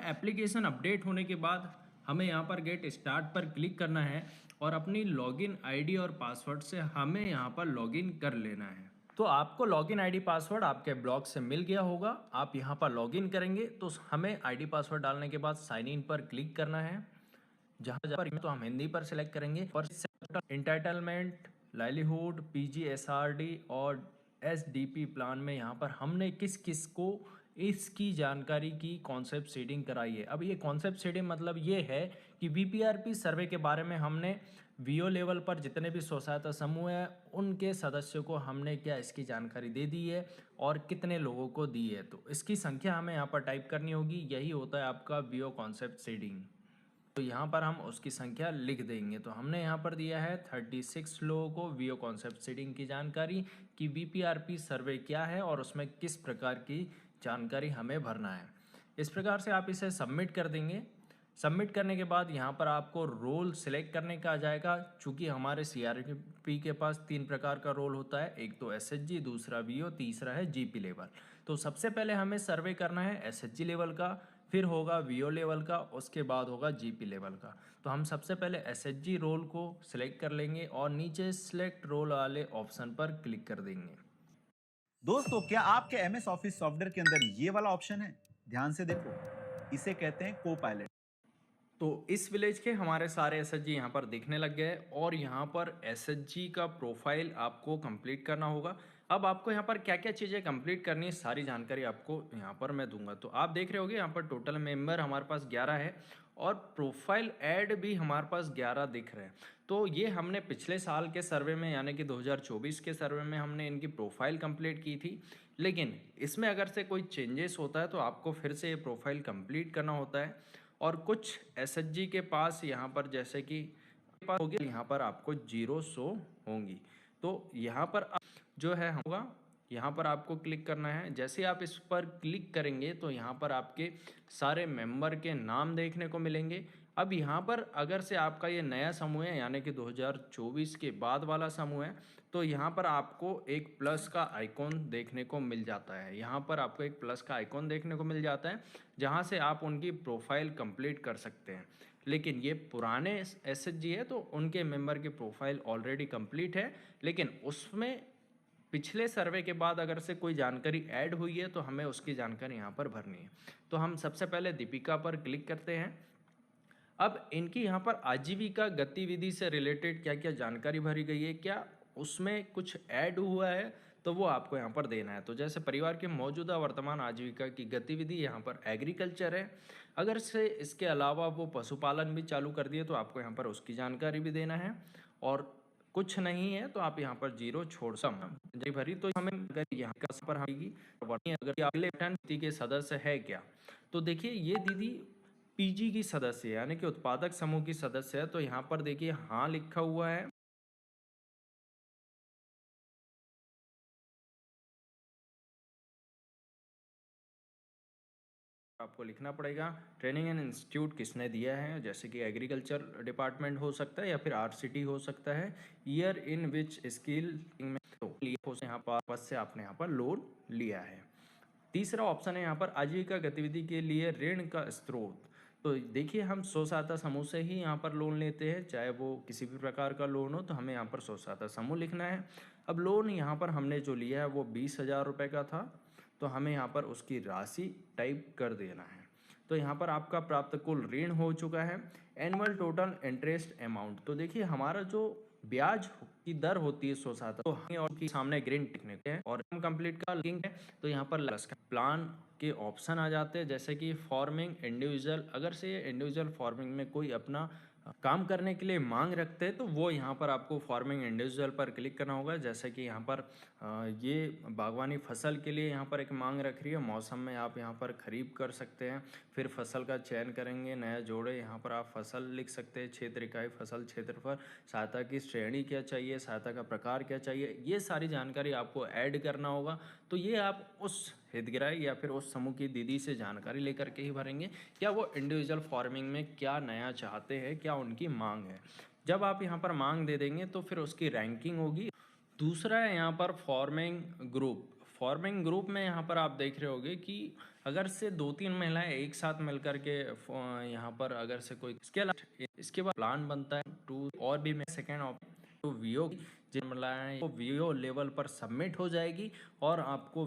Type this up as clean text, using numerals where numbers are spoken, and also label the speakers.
Speaker 1: Application update होने के बाद हमें यहाँ पर गेट स्टार्ट पर क्लिक करना है और अपनी लॉगिन आईडी और पासवर्ड से हमें यहाँ पर लॉगिन कर लेना है। तो आपको लॉगिन आईडी पासवर्ड आपके ब्लॉग से मिल गया होगा। आप यहाँ पर लॉगिन करेंगे तो हमें आईडी पासवर्ड डालने के बाद साइन इन पर क्लिक करना है। जहाँ पर तो हम हिंदी पर सिलेक्ट करेंगे और इंटाइटलमेंट, लाइवलीहुड, पीजीएसआरडी और एसडीपी प्लान में यहाँ पर हमने किस किस को इसकी जानकारी की कॉन्सेप्ट सीडिंग कराई है। अब ये कॉन्सेप्ट सीडिंग मतलब ये है कि वीपीआरपी सर्वे के बारे में हमने वीओ लेवल पर जितने भी स्व सहायता समूह हैं उनके सदस्यों को हमने क्या इसकी जानकारी दे दी है और कितने लोगों को दी है। तो इसकी संख्या हमें यहाँ पर टाइप करनी होगी। यही होता है आपका वीओ कॉन्सेप्ट सीडिंग। तो यहाँ पर हम उसकी संख्या लिख देंगे। तो हमने यहाँ पर दिया है 36 लोगों को वीओ कॉन्सेप्ट सीडिंग की जानकारी कि वीपीआरपी सर्वे क्या है और उसमें किस प्रकार की जानकारी हमें भरना है। इस प्रकार से आप इसे सबमिट कर देंगे। सबमिट करने के बाद यहाँ पर आपको रोल सिलेक्ट करने का आ जाएगा। चूँकि हमारे सीआरपी के पास 3 प्रकार का रोल होता है, एक तो एसएचजी, दूसरा वीओ, तीसरा है जीपी लेवल। तो सबसे पहले हमें सर्वे करना है एसएचजी लेवल का, फिर होगा वीओ लेवल का, उसके बाद होगा जीपी लेवल का। तो हम सबसे पहले एसएचजी रोल को सिलेक्ट कर लेंगे और नीचे सिलेक्ट रोल वाले ऑप्शन पर क्लिक कर देंगे।
Speaker 2: दोस्तों, क्या आपके एमएस ऑफिस सॉफ्टवेयर के अंदर ये वाला ऑप्शन है? ध्यान से देखो, इसे कहते हैं को पायलट।
Speaker 1: तो इस विलेज के हमारे सारे एसएचजी यहाँ पर दिखने लग गए और यहाँ पर एसएचजी का प्रोफाइल आपको कंप्लीट करना होगा। अब आपको यहाँ पर क्या क्या चीज़ें कंप्लीट करनी है सारी जानकारी आपको यहाँ पर मैं दूंगा। तो आप देख रहे होगे यहाँ पर टोटल मेंबर हमारे पास 11 है और प्रोफाइल ऐड भी हमारे पास 11 दिख रहे हैं। तो ये हमने पिछले साल के सर्वे में यानी कि 2024 के सर्वे में हमने इनकी प्रोफाइल कंप्लीट की थी। लेकिन इसमें अगर से कोई चेंजेस होता है तो आपको फिर से ये प्रोफाइल कंप्लीट करना होता है। और कुछ एसएचजी के पास यहाँ पर जैसे कि होगी यहाँ पर आपको 0 शो होंगी। तो यहाँ पर जो है होगा यहाँ पर आपको क्लिक करना है। जैसे आप इस पर क्लिक करेंगे तो यहाँ पर आपके सारे मेंबर के नाम देखने को मिलेंगे। अब यहाँ पर अगर से आपका ये नया समूह है यानी कि 2024 के बाद वाला समूह है तो यहाँ पर आपको एक प्लस का आइकॉन देखने को मिल जाता है। यहाँ पर आपको एक प्लस का आइकॉन देखने को मिल जाता है जहाँ से आप उनकी प्रोफाइल कंप्लीट कर सकते हैं। लेकिन ये पुराने एसएचजी है तो उनके मेंबर की प्रोफाइल ऑलरेडी कंप्लीट है, लेकिन उसमें पिछले सर्वे के बाद अगर से कोई जानकारी ऐड हुई है तो हमें उसकी जानकारी यहाँ पर भरनी है। तो हम सबसे पहले दीपिका पर क्लिक करते हैं। अब इनकी यहाँ पर आजीविका गतिविधि से रिलेटेड क्या क्या जानकारी भरी गई है, क्या उसमें कुछ ऐड हुआ है, तो वो आपको यहाँ पर देना है। तो जैसे परिवार के मौजूदा वर्तमान आजीविका की गतिविधि यहाँ पर एग्रीकल्चर है। अगर से इसके अलावा वो पशुपालन भी चालू कर दिए तो आपको यहाँ पर उसकी जानकारी भी देना है। और कुछ नहीं है तो आप यहाँ पर 0 छोड़ सकते भरी। तो हमें अगर यहाँ पर आएगी अगर अगले के सदस्य है क्या, तो देखिए ये दीदी पीजी की सदस्य यानी कि उत्पादक समूह की सदस्य है। तो यहाँ पर देखिए हाँ लिखा हुआ है। आपको लिखना पड़ेगा ट्रेनिंग एंड इंस्टीट्यूट किसने दिया है, जैसे कि एग्रीकल्चर डिपार्टमेंट हो सकता है या फिर आरसीटी हो सकता है। ईयर इन विच स्किल में तो यहाँ पर से आपने यहाँ पर लोन लिया है। तीसरा ऑप्शन है यहाँ पर आजीविका गतिविधि के लिए ऋण का स्रोत। तो देखिए हम स्व सहायता समूह से ही यहाँ पर लोन लेते हैं, चाहे वो किसी भी प्रकार का लोन हो तो हमें यहाँ पर स्व सहायता समूह लिखना है। अब लोन यहाँ पर हमने जो लिया है वो 20,000 रुपये का था, तो हमें यहाँ पर उसकी राशि टाइप कर देना है। तो यहाँ पर आपका प्राप्त कुल ऋण हो चुका है। एनुअल टोटल इंटरेस्ट अमाउंट, तो देखिए हमारा जो ब्याज की दर होती है स्व सहायता तो हमें और की सामने ग्रीन टिकने के हैं और हम कंप्लीट का लिंक है। तो यहाँ पर प्लान के ऑप्शन आ जाते हैं जैसे कि फार्मिंग इंडिविजुअल। अगर से ये इंडिविजुअल फार्मिंग में कोई अपना काम करने के लिए मांग रखते हैं तो वो यहाँ पर आपको फार्मिंग इंडिविजुअल पर क्लिक करना होगा। जैसे कि यहाँ पर ये बागवानी फसल के लिए यहाँ पर एक मांग रख रही है, मौसम में आप यहाँ पर खरीद कर सकते हैं। फिर फसल का चयन करेंगे, नया जोड़े, यहाँ पर आप फसल लिख सकते हैं, क्षेत्र इकाई, फसल क्षेत्रफल, सहायता की श्रेणी क्या चाहिए, सहायता का प्रकार क्या चाहिए, ये सारी जानकारी आपको ऐड करना होगा। तो ये आप उस हितग्राही या फिर उस समूह की दीदी से जानकारी लेकर के ही भरेंगे क्या वो इंडिविजुअल फार्मिंग में क्या नया चाहते हैं, क्या उनकी मांग है। जब आप यहाँ पर मांग दे देंगे तो फिर उसकी रैंकिंग होगी। दूसरा है यहाँ पर फार्मिंग ग्रुप। फार्मिंग ग्रुप में यहाँ पर आप देख रहे होगे कि अगर से 2-3 महिलाएं एक साथ मिलकर के यहाँ पर अगर से कोई इसके बाद प्लान बनता है टू और भी सेकेंड ऑप्शन तो वीओ जिन महिलाएं वो वीओ लेवल पर सबमिट हो जाएगी और आपको